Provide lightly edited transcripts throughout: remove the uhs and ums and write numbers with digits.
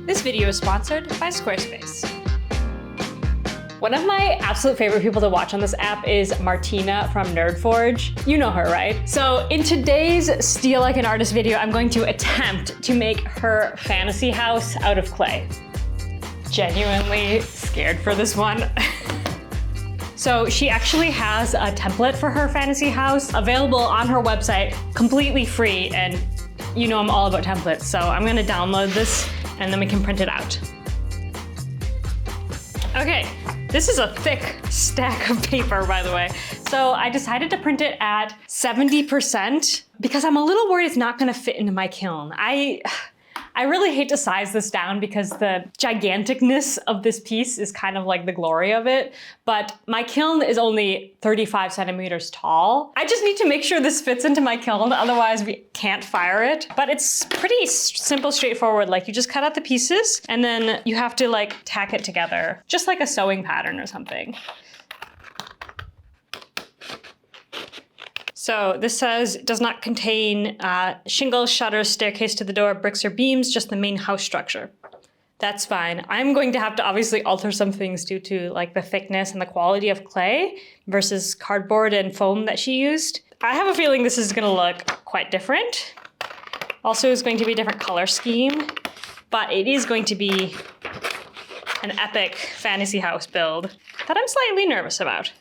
This video is sponsored by Squarespace. One of my absolute favorite people to watch on this app is Martina from Nerdforge. You know her, right? So in today's Steal Like an Artist video, I'm going to attempt to make her fantasy house out of clay. Genuinely scared for this one. So she actually has a template for her fantasy house available on her website, completely free, and you know I'm all about templates, so I'm gonna download this and then we can print it out. Okay, this is a thick stack of paper, by the way. So I decided to print it at 70% because I'm a little worried it's not gonna fit into my kiln. I really hate to size this down because the giganticness of this piece is kind of like the glory of it, but my kiln is only 35 centimeters tall. I just need to make sure this fits into my kiln, otherwise we can't fire it. But it's pretty simple, straightforward. Like you just cut out the pieces and then you have to like tack it together, just like a sewing pattern or something. So this says, does not contain shingles, shutters, staircase to the door, bricks or beams, just the main house structure. That's fine. I'm going to have to obviously alter some things due to like the thickness and the quality of clay versus cardboard and foam that she used. I have a feeling this is gonna look quite different. Also, it's going to be a different color scheme, but it is going to be an epic fantasy house build that I'm slightly nervous about.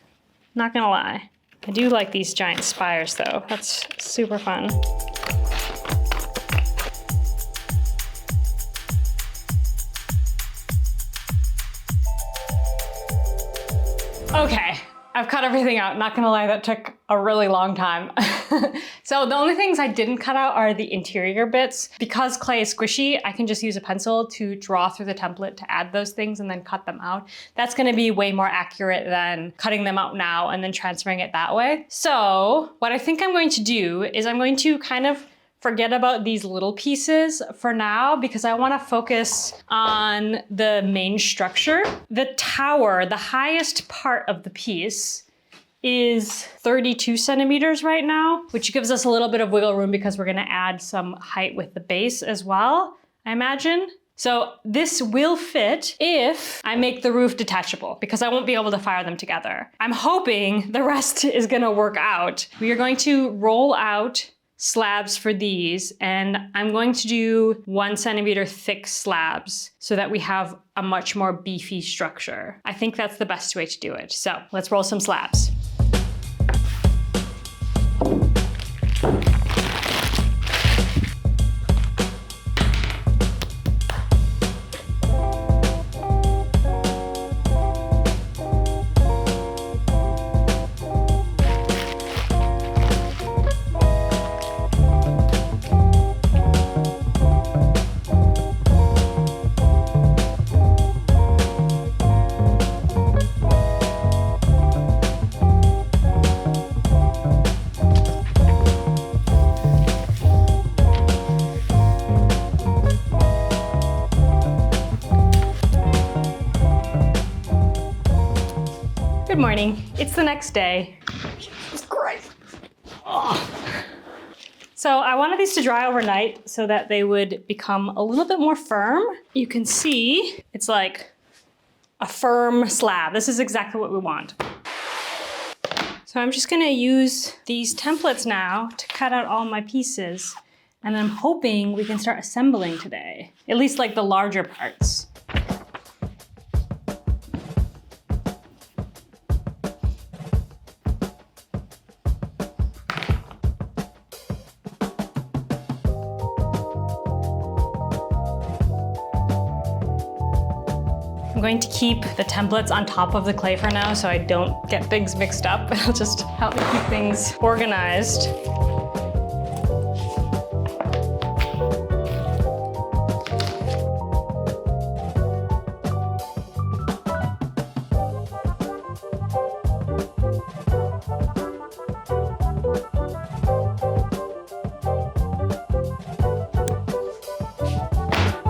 Not gonna lie. I do like these giant spires though. That's super fun. Okay, I've cut everything out. Not gonna lie, that took a really long time. So the only things I didn't cut out are the interior bits. Because clay is squishy, I can just use a pencil to draw through the template to add those things and then cut them out. That's gonna be way more accurate than cutting them out now and then transferring it that way. So what I think I'm going to do is I'm going to kind of forget about these little pieces for now because I want to focus on the main structure. The tower, the highest part of the piece, is 32 centimeters right now, which gives us a little bit of wiggle room because we're gonna add some height with the base as well, I imagine. So this will fit if I make the roof detachable because I won't be able to fire them together. I'm hoping the rest is gonna work out. We are going to roll out slabs for these, and I'm going to do 1 centimeter thick slabs so that we have a much more beefy structure. I think that's the best way to do it. So let's roll some slabs. Good morning. It's the next day. Jesus Christ. Oh. So I wanted these to dry overnight so that they would become a little bit more firm. You can see it's like a firm slab. This is exactly what we want. So I'm just gonna use these templates now to cut out all my pieces. And I'm hoping we can start assembling today, at least like the larger parts. I'm going to keep the templates on top of the clay for now so I don't get things mixed up. It'll just help me keep things organized.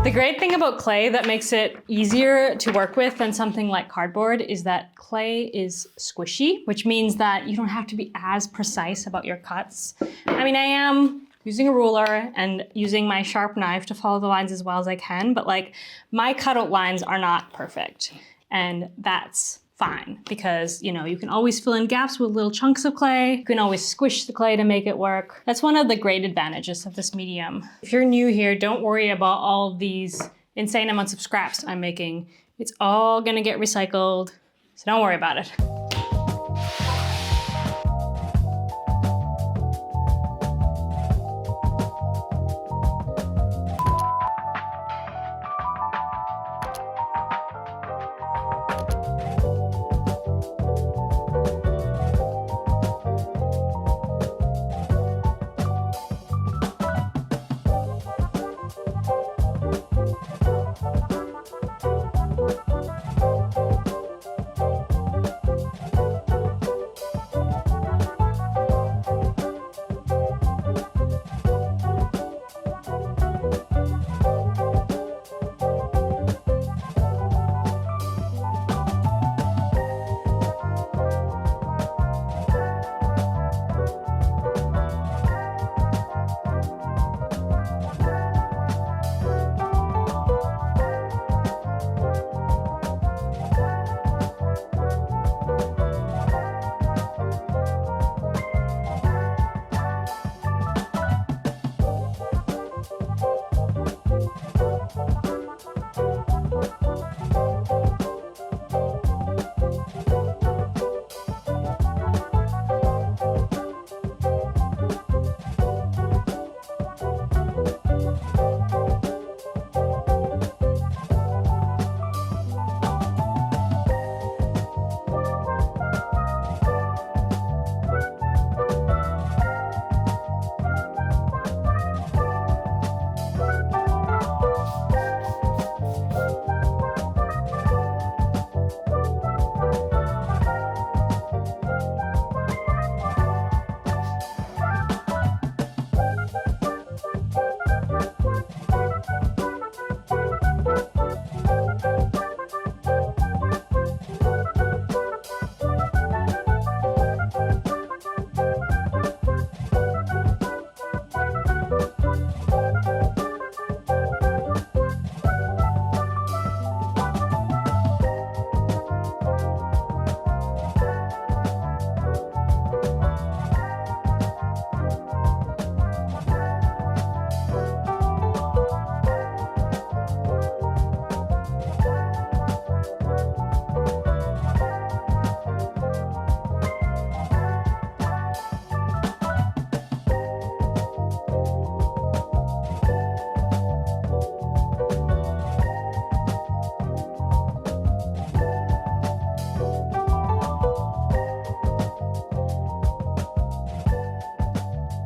The great thing about clay that makes it easier to work with than something like cardboard is that clay is squishy, which means that you don't have to be as precise about your cuts. I mean, I am using a ruler and using my sharp knife to follow the lines as well as I can, but like my cutout lines are not perfect. And that's fine because, you know, you can always fill in gaps with little chunks of clay. You can always squish the clay to make it work. That's one of the great advantages of this medium. If you're new here, don't worry about all of these insane amounts of scraps I'm making. It's all gonna get recycled, so don't worry about it.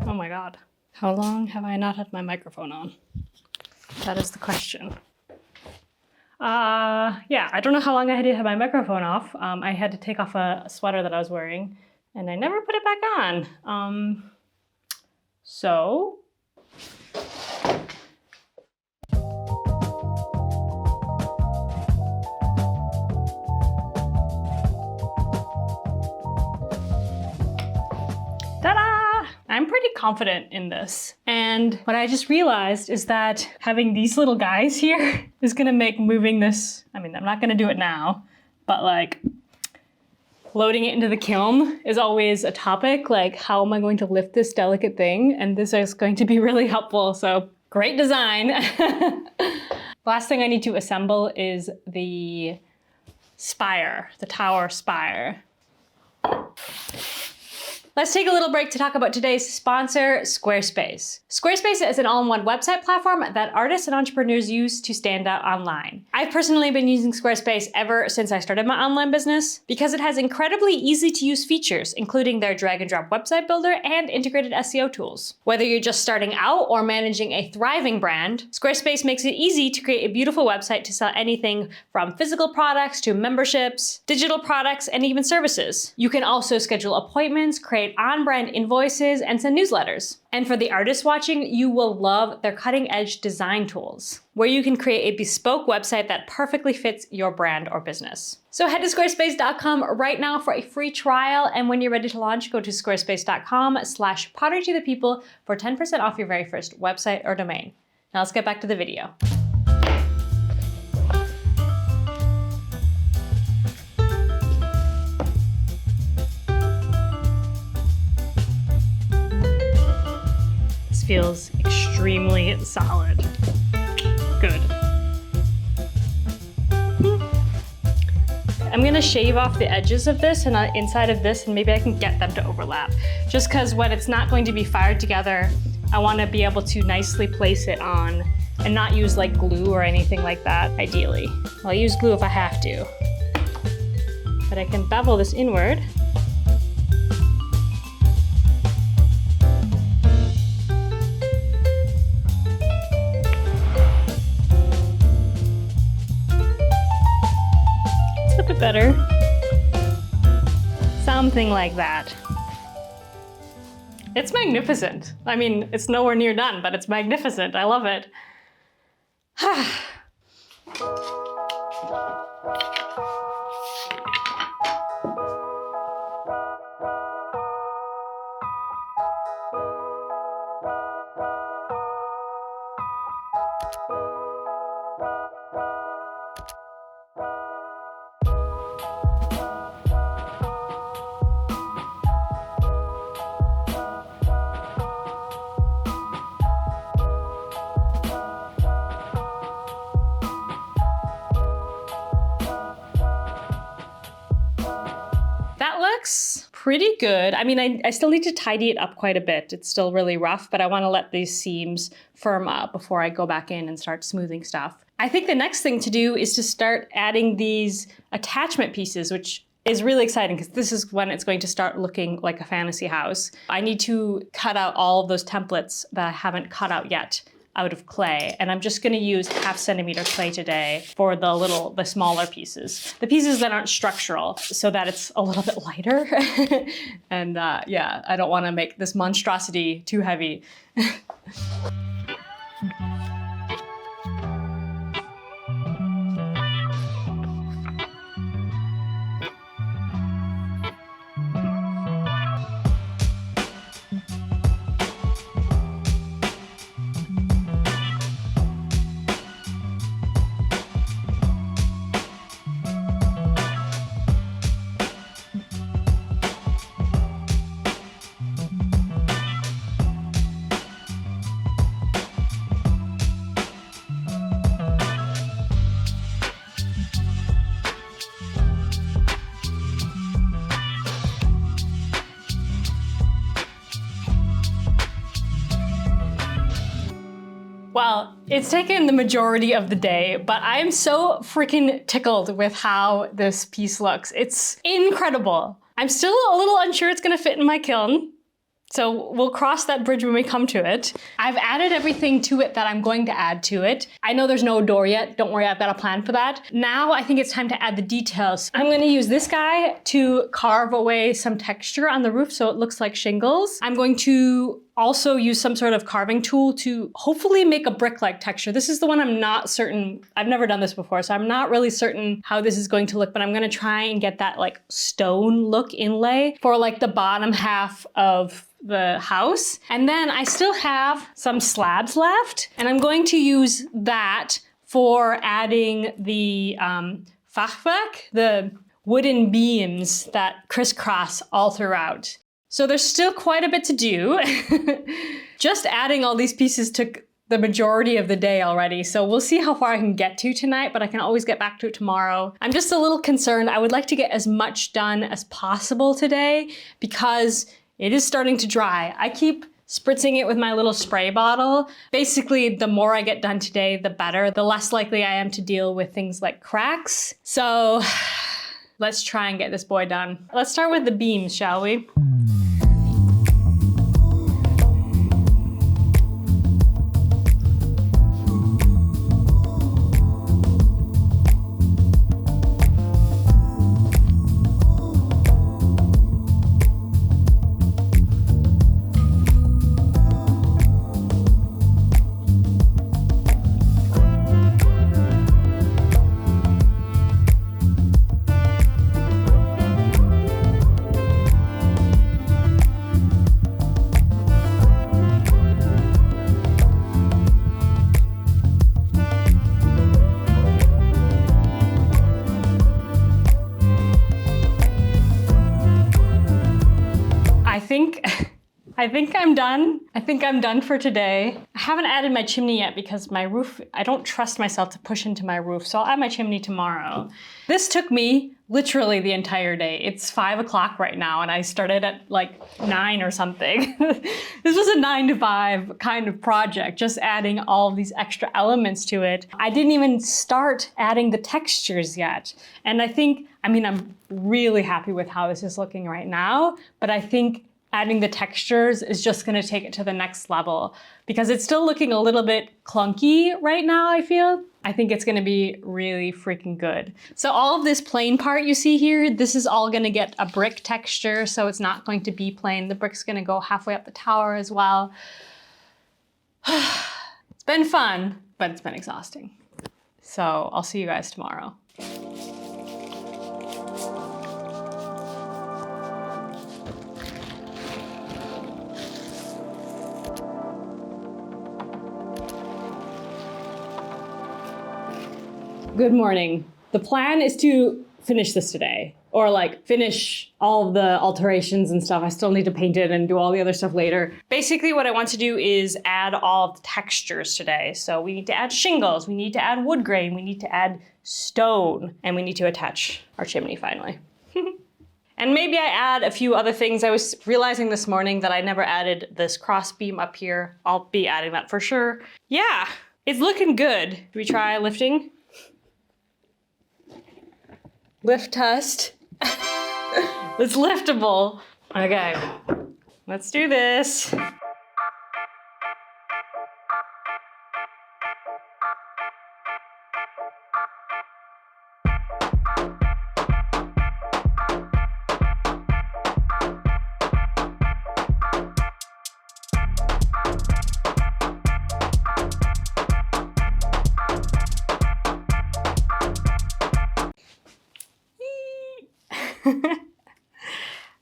Oh my God. How long have I not had my microphone on? That is the question. Yeah, I don't know how long I had to have my microphone off. I had to take off a sweater that I was wearing and I never put it back on. So ta-da! I'm pretty confident in this. And what I just realized is that having these little guys here is gonna make moving this, I mean, I'm not gonna do it now, but like loading it into the kiln is always a topic. Like, how am I going to lift this delicate thing? And this is going to be really helpful. So great design. Last thing I need to assemble is the spire, the tower spire. Let's take a little break to talk about today's sponsor, Squarespace. Squarespace is an all-in-one website platform that artists and entrepreneurs use to stand out online. I've personally been using Squarespace ever since I started my online business because it has incredibly easy-to-use features, including their drag-and-drop website builder and integrated SEO tools. Whether you're just starting out or managing a thriving brand, Squarespace makes it easy to create a beautiful website to sell anything from physical products to memberships, digital products, and even services. You can also schedule appointments, create create on-brand invoices and send newsletters. And for the artists watching, you will love their cutting-edge design tools, where you can create a bespoke website that perfectly fits your brand or business. So head to squarespace.com right now for a free trial, and when you're ready to launch, go to squarespace.com/potterytothepeople for 10% off your very first website or domain. Now let's get back to the video. This feels extremely solid. Good. I'm gonna shave off the edges of this and inside of this, and maybe I can get them to overlap. Just because when it's not going to be fired together, I wanna be able to nicely place it on and not use like glue or anything like that, ideally. I'll use glue if I have to. But I can bevel this inward. A bit better. Something like that. It's magnificent. I mean, it's nowhere near done, but it's magnificent. I love it. Pretty good. I mean, I still need to tidy it up quite a bit. It's still really rough, but I want to let these seams firm up before I go back in and start smoothing stuff. I think the next thing to do is to start adding these attachment pieces, which is really exciting because this is when it's going to start looking like a fantasy house. I need to cut out all of those templates that I haven't cut out yet out of clay, and I'm just going to use 1/2 centimeter clay today for the smaller pieces, the pieces that aren't structural, so that it's a little bit lighter. And yeah, I don't want to make this monstrosity too heavy. Well, it's taken the majority of the day, but I'm so freaking tickled with how this piece looks. It's incredible. I'm still a little unsure it's gonna fit in my kiln, so we'll cross that bridge when we come to it. I've added everything to it that I'm going to add to it. I know there's no door yet. Don't worry, I've got a plan for that. Now I think it's time to add the details. I'm gonna use this guy to carve away some texture on the roof so it looks like shingles. I'm going to also use some sort of carving tool to hopefully make a brick-like texture. This is the one I'm not certain, I've never done this before, so I'm not really certain how this is going to look, but I'm gonna try and get that like stone look inlay for like the bottom half of the house. And then I still have some slabs left, and I'm going to use that for adding the Fachwerk, the wooden beams that crisscross all throughout. So there's still quite a bit to do. Just adding all these pieces took the majority of the day already, so we'll see how far I can get to tonight, but I can always get back to it tomorrow. I'm just a little concerned. I would like to get as much done as possible today because it is starting to dry. I keep spritzing it with my little spray bottle. Basically, the more I get done today, the better. The less likely I am to deal with things like cracks. So let's try and get this boy done. Let's start with the beams, shall we? I think I'm done. I think I'm done for today. I haven't added my chimney yet because my roof, I don't trust myself to push into my roof, so I'll add my chimney tomorrow. This took me literally the entire day. It's 5 o'clock right now and I started at like 9 or something. This was a 9 to 5 kind of project, just adding all of these extra elements to it. I didn't even start adding the textures yet. And I'm really happy with how this is looking right now, but I think adding the textures is just gonna take it to the next level because it's still looking a little bit clunky right now, I feel. I think it's gonna be really freaking good. So all of this plain part you see here, this is all gonna get a brick texture, so it's not going to be plain. The brick's gonna go halfway up the tower as well. It's been fun, but it's been exhausting. So I'll see you guys tomorrow. Good morning. The plan is to finish this today, or like finish all of the alterations and stuff. I still need to paint it and do all the other stuff later. Basically what I want to do is add all of the textures today. So we need to add shingles, we need to add wood grain, we need to add stone, and we need to attach our chimney finally. And maybe I add a few other things. I was realizing this morning that I never added this cross beam up here. I'll be adding that for sure. Yeah, it's looking good. Do we try lifting? Lift test. It's liftable. Okay, let's do this.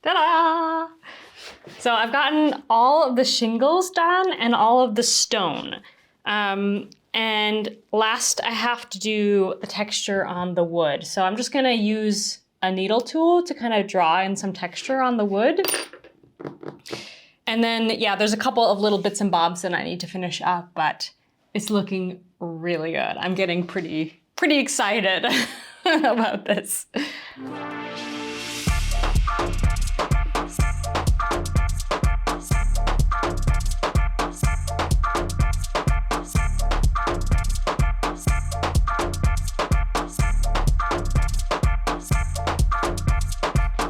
Ta-da! So I've gotten all of the shingles done and all of the stone. And last I have to do the texture on the wood. So I'm just gonna use a needle tool to kind of draw in some texture on the wood. And then, yeah, there's a couple of little bits and bobs that I need to finish up, but it's looking really good. I'm getting pretty excited about this.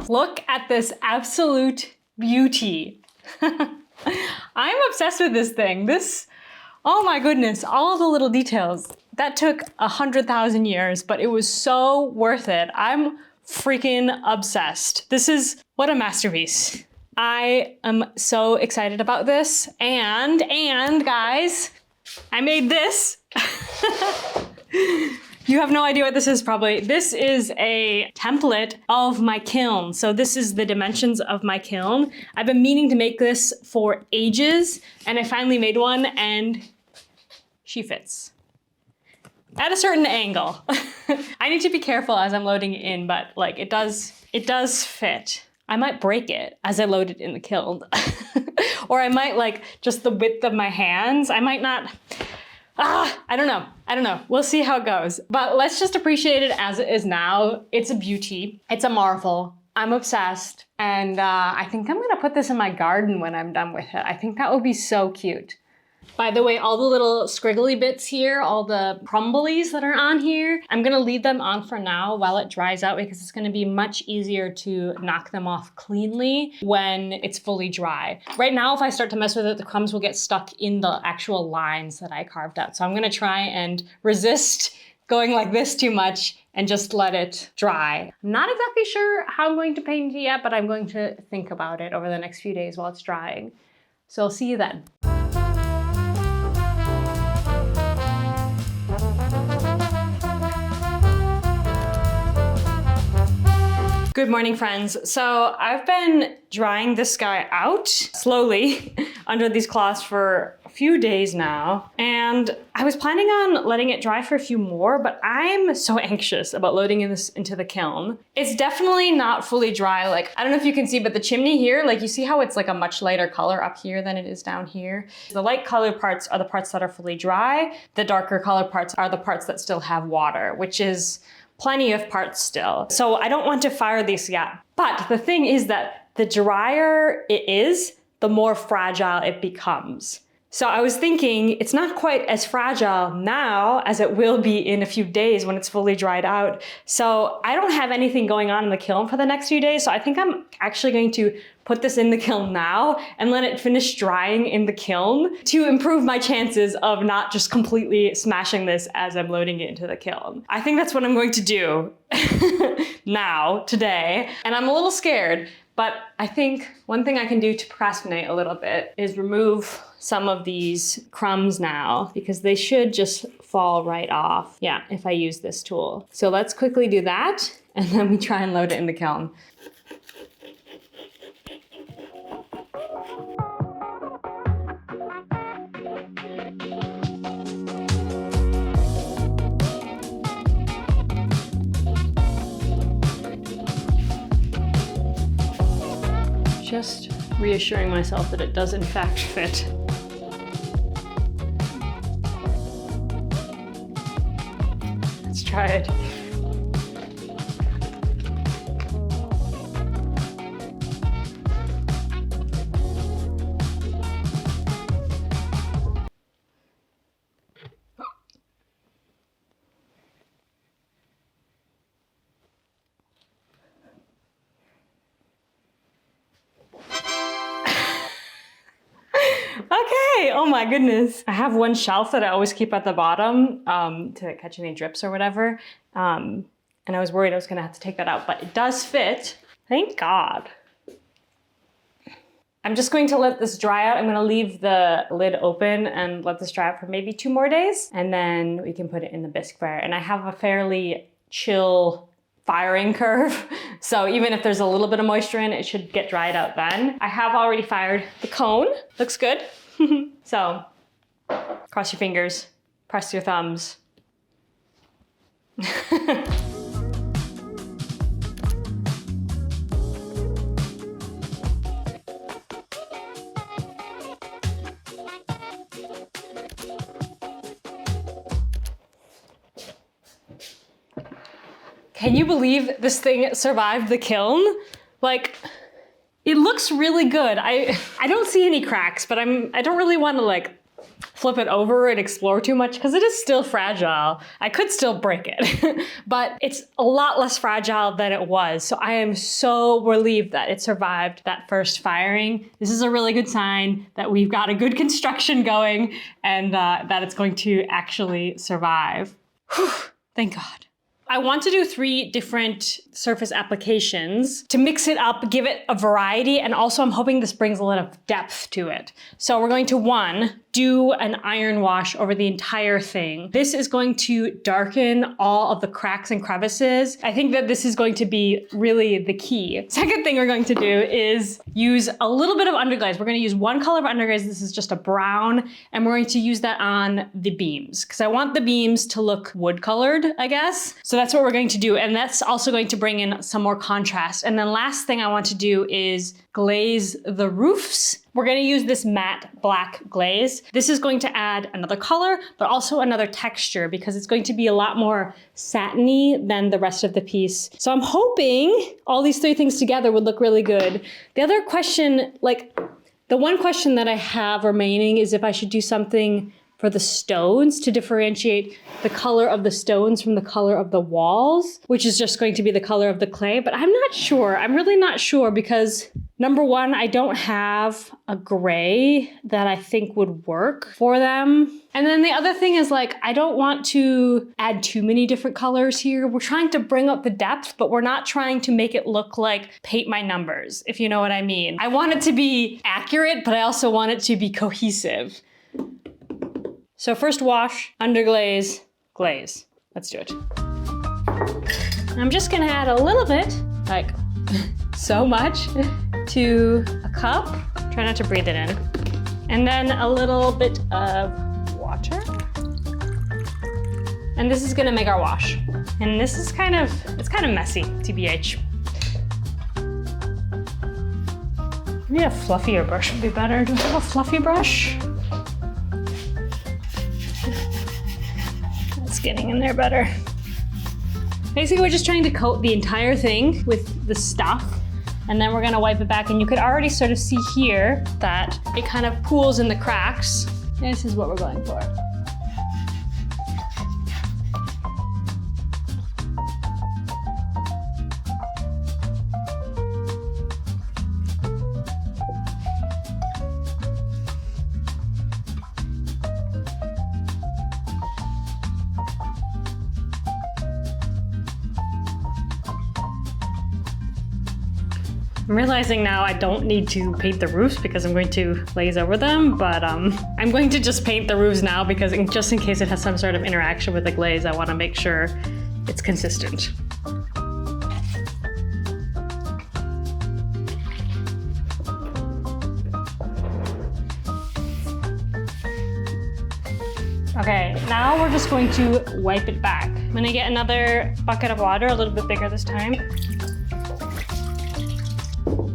Look at this absolute beauty. I'm obsessed with this thing. Oh my goodness, all the little details. That took 100,000 years, but it was so worth it. I'm freaking obsessed. What a masterpiece. I am so excited about this. And guys, I made this. You have no idea what this is probably. This is a template of my kiln. So this is the dimensions of my kiln. I've been meaning to make this for ages, and I finally made one, and she fits. At a certain angle. I need to be careful as I'm loading it in, but like it does fit. I might break it as I load it in the kiln. Or I might like just the width of my hands. I might not. I don't know. We'll see how it goes. But let's just appreciate it as it is now. It's a beauty. It's a marvel. I'm obsessed. And I think I'm gonna put this in my garden when I'm done with it. I think that would be so cute. By the way, all the little scriggly bits here, all the crumblies that are on here, I'm gonna leave them on for now while it dries out because it's gonna be much easier to knock them off cleanly when it's fully dry. Right now, if I start to mess with it, the crumbs will get stuck in the actual lines that I carved out. So I'm gonna try and resist going like this too much and just let it dry. I'm not exactly sure how I'm going to paint it yet, but I'm going to think about it over the next few days while it's drying. So I'll see you then. Good morning, friends. So I've been drying this guy out slowly under these cloths for few days now, and I was planning on letting it dry for a few more, but I'm so anxious about loading this into the kiln. It's definitely not fully dry. Like, I don't know if you can see, but the chimney here, like you see how it's like a much lighter color up here than it is down here. The light colored parts are the parts that are fully dry. The darker colored parts are the parts that still have water, which is plenty of parts still. So I don't want to fire these yet. But the thing is that the drier it is, the more fragile it becomes. So I was thinking it's not quite as fragile now as it will be in a few days when it's fully dried out. So I don't have anything going on in the kiln for the next few days. So I think I'm actually going to put this in the kiln now and let it finish drying in the kiln to improve my chances of not just completely smashing this as I'm loading it into the kiln. I think that's what I'm going to do now, today. And I'm a little scared. But I think one thing I can do to procrastinate a little bit is remove some of these crumbs now, because they should just fall right off, yeah, if I use this tool. So let's quickly do that, and then we try and load it in the kiln. Just reassuring myself that it does in fact fit. Let's try it. Okay, oh my goodness. I have one shelf that I always keep at the bottom to catch any drips or whatever. And I was worried I was gonna have to take that out, but it does fit. Thank God. I'm just going to let this dry out. I'm gonna leave the lid open and let this dry out for maybe 2 more days, and then we can put it in the bisque fryer. And I have a fairly chill firing curve. So even if there's a little bit of moisture in it, it should get dried out then. I have already fired the cone. Looks good. So cross your fingers, press your thumbs. Can you believe this thing survived the kiln? Like, it looks really good. I don't see any cracks, but I don't really want to like flip it over and explore too much because it is still fragile. I could still break it, but it's a lot less fragile than it was. So I am so relieved that it survived that first firing. This is a really good sign that we've got a good construction going and that it's going to actually survive. Whew, thank God. I want to do 3 different surface applications to mix it up, give it a variety, and also I'm hoping this brings a lot of depth to it. So we're going to, 1, do an iron wash over the entire thing. This is going to darken all of the cracks and crevices. I think that this is going to be really the key. Second thing we're going to do is use a little bit of underglaze. We're going to use 1 color of underglaze. This is just a brown, and we're going to use that on the beams because I want the beams to look wood colored, I guess. So that's what we're going to do. And that's also going to bring in some more contrast. And then last thing I want to do is glaze the roofs. We're going to use this matte black glaze. This is going to add another color, but also another texture because it's going to be a lot more satiny than the rest of the piece. So I'm hoping all these 3 things together would look really good. The other question, like the one question that I have remaining is if I should do something for the stones to differentiate the color of the stones from the color of the walls, which is just going to be the color of the clay. But I'm not sure. I'm really not sure because number 1, I don't have a gray that I think would work for them. And then the other thing is like, I don't want to add too many different colors here. We're trying to bring up the depth, but we're not trying to make it look like paint my numbers, if you know what I mean. I want it to be accurate, but I also want it to be cohesive. So first wash, underglaze, glaze. Let's do it. I'm just gonna add a little bit, like so much, to a cup. Try not to breathe it in. And then a little bit of water. And this is gonna make our wash. And this is kind of messy, TBH. Maybe a fluffier brush would be better. Do we have a fluffy brush? That's getting in there better. Basically, we're just trying to coat the entire thing with the stuff, and then we're gonna wipe it back, and you could already sort of see here that it kind of pools in the cracks. This is what we're going for. I'm realizing now I don't need to paint the roofs because I'm going to glaze over them, but I'm going to just paint the roofs now because just in case it has some sort of interaction with the glaze, I want to make sure it's consistent. Okay, now we're just going to wipe it back. I'm gonna get another bucket of water, a little bit bigger this time.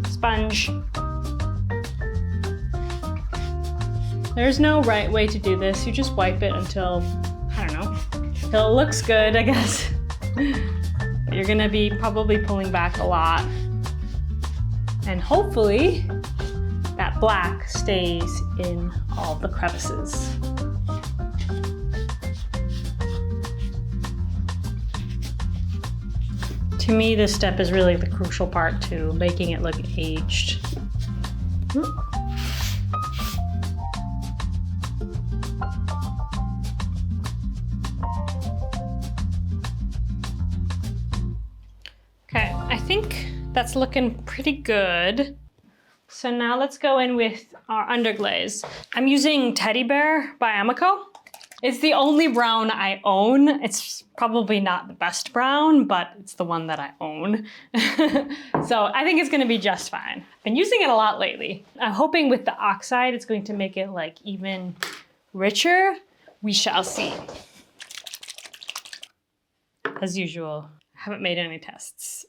Sponge. There's no right way to do this. You just wipe it until, I don't know, until it looks good, I guess. You're gonna be probably pulling back a lot. And hopefully that black stays in all the crevices. To me, this step is really the crucial part to making it look aged. Okay, I think that's looking pretty good. So now let's go in with our underglaze. I'm using Teddy Bear by Amico. It's the only brown I own. It's probably not the best brown, but it's the one that I own. So I think it's gonna be just fine. I've been using it a lot lately. I'm hoping with the oxide, it's going to make it like even richer. We shall see. As usual, I haven't made any tests.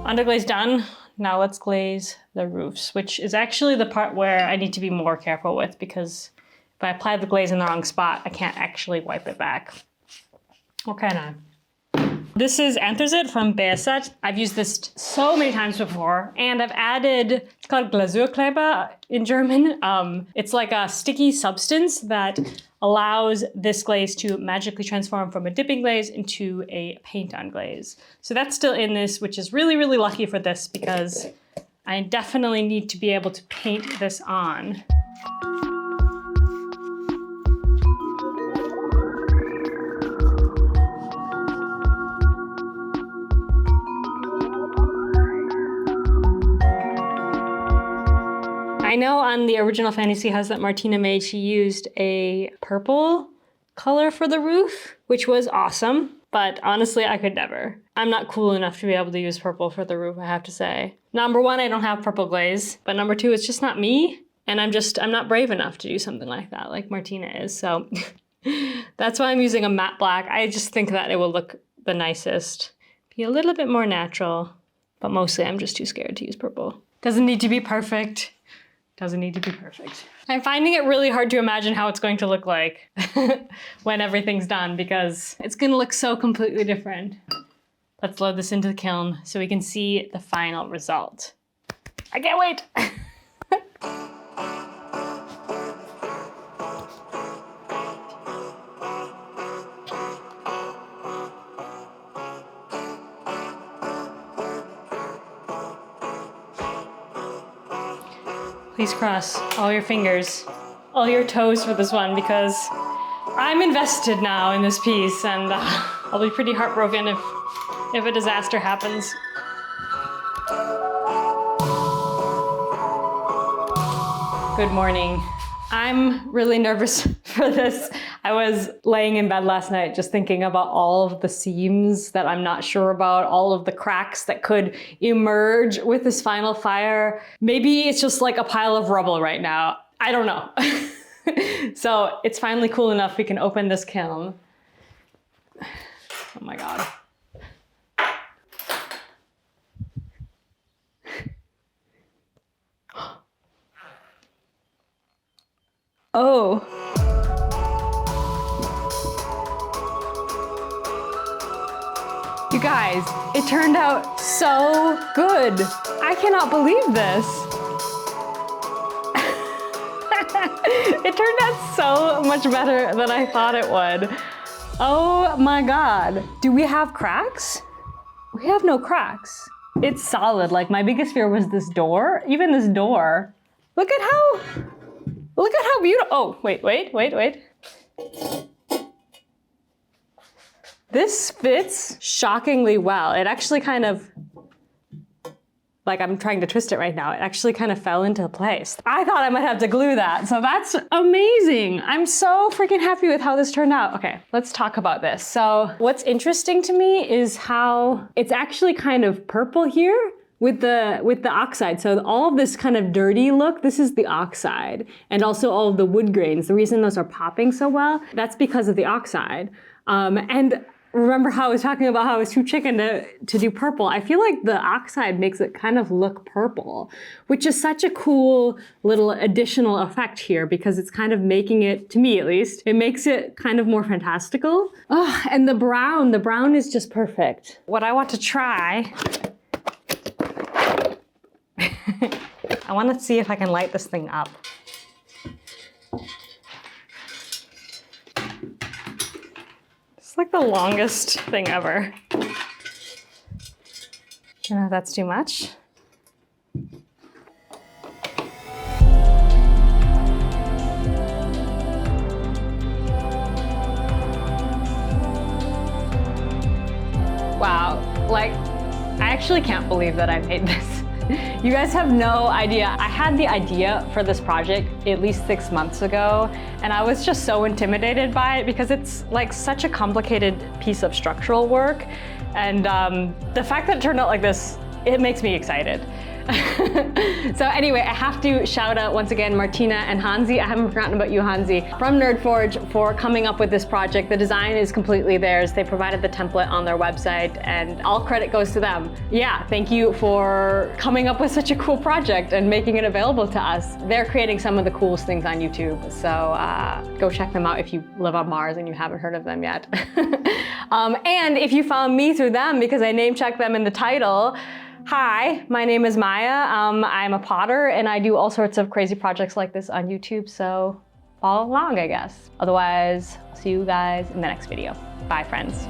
Underglaze done. Now let's glaze the roofs, which is actually the part where I need to be more careful with because if I apply the glaze in the wrong spot, I can't actually wipe it back. Okay, now. This is Anthracite from Beerset. I've used this so many times before, and I've added, it's called Glasurkleber in German. It's like a sticky substance that allows this glaze to magically transform from a dipping glaze into a paint-on glaze. So that's still in this, which is really, really lucky for this because I definitely need to be able to paint this on. I know on the original fantasy house that Martina made, she used a purple color for the roof, which was awesome, but honestly, I could never. I'm not cool enough to be able to use purple for the roof, I have to say. Number one, I don't have purple glaze, but number two, it's just not me, and I'm not brave enough to do something like that, like Martina is, so that's why I'm using a matte black. I just think that it will look the nicest. Be a little bit more natural, but mostly I'm just too scared to use purple. Doesn't need to be perfect. Doesn't need to be perfect. I'm finding it really hard to imagine how it's going to look like when everything's done because it's gonna look so completely different. Let's load this into the kiln so we can see the final result. I can't wait. Please cross all your fingers, all your toes for this one because I'm invested now in this piece and I'll be pretty heartbroken if a disaster happens. Good morning. I'm really nervous for this. I was laying in bed last night just thinking about all of the seams that I'm not sure about, all of the cracks that could emerge with this final fire. Maybe it's just like a pile of rubble right now. I don't know. So it's finally cool enough we can open this kiln. Oh my God. Oh. You guys, it turned out so good. I cannot believe this. It turned out so much better than I thought it would. Oh my God. Do we have cracks? We have no cracks. It's solid. Like, my biggest fear was this door. Even this door. Look at how beautiful. Oh, wait. This fits shockingly well. It actually kind of, like, I'm trying to twist it right now. It actually kind of fell into place. I thought I might have to glue that, so that's amazing. I'm so freaking happy with how this turned out. Okay, let's talk about this. So what's interesting to me is how it's actually kind of purple here with the oxide. So all of this kind of dirty look, this is the oxide, and also all of the wood grains. The reason those are popping so well, that's because of the oxide. And remember how I was talking about how I was too chicken to do purple? I feel like the oxide makes it kind of look purple, which is such a cool little additional effect here because it's kind of making it, to me at least, it makes it kind of more fantastical. Oh, and the brown is just perfect. What I want to try, I want to see if I can light this thing up. It's like the longest thing ever. I don't know if that's too much. Wow, like, I actually can't believe that I made this. You guys have no idea. I had the idea for this project at least 6 months ago, and I was just so intimidated by it because it's like such a complicated piece of structural work. And the fact that it turned out like this, it makes me excited. So anyway, I have to shout out once again Martina and Hansi. I haven't forgotten about you, Hansi, from Nerdforge for coming up with this project. The design is completely theirs. They provided the template on their website and all credit goes to them. Yeah, thank you for coming up with such a cool project and making it available to us. They're creating some of the coolest things on YouTube, so go check them out if you live on Mars and you haven't heard of them yet. And if you found me through them because I name checked them in the title, hi, my name is Maya. I'm a potter and I do all sorts of crazy projects like this on YouTube, so follow along, I guess. Otherwise, I'll see you guys in the next video. Bye, friends.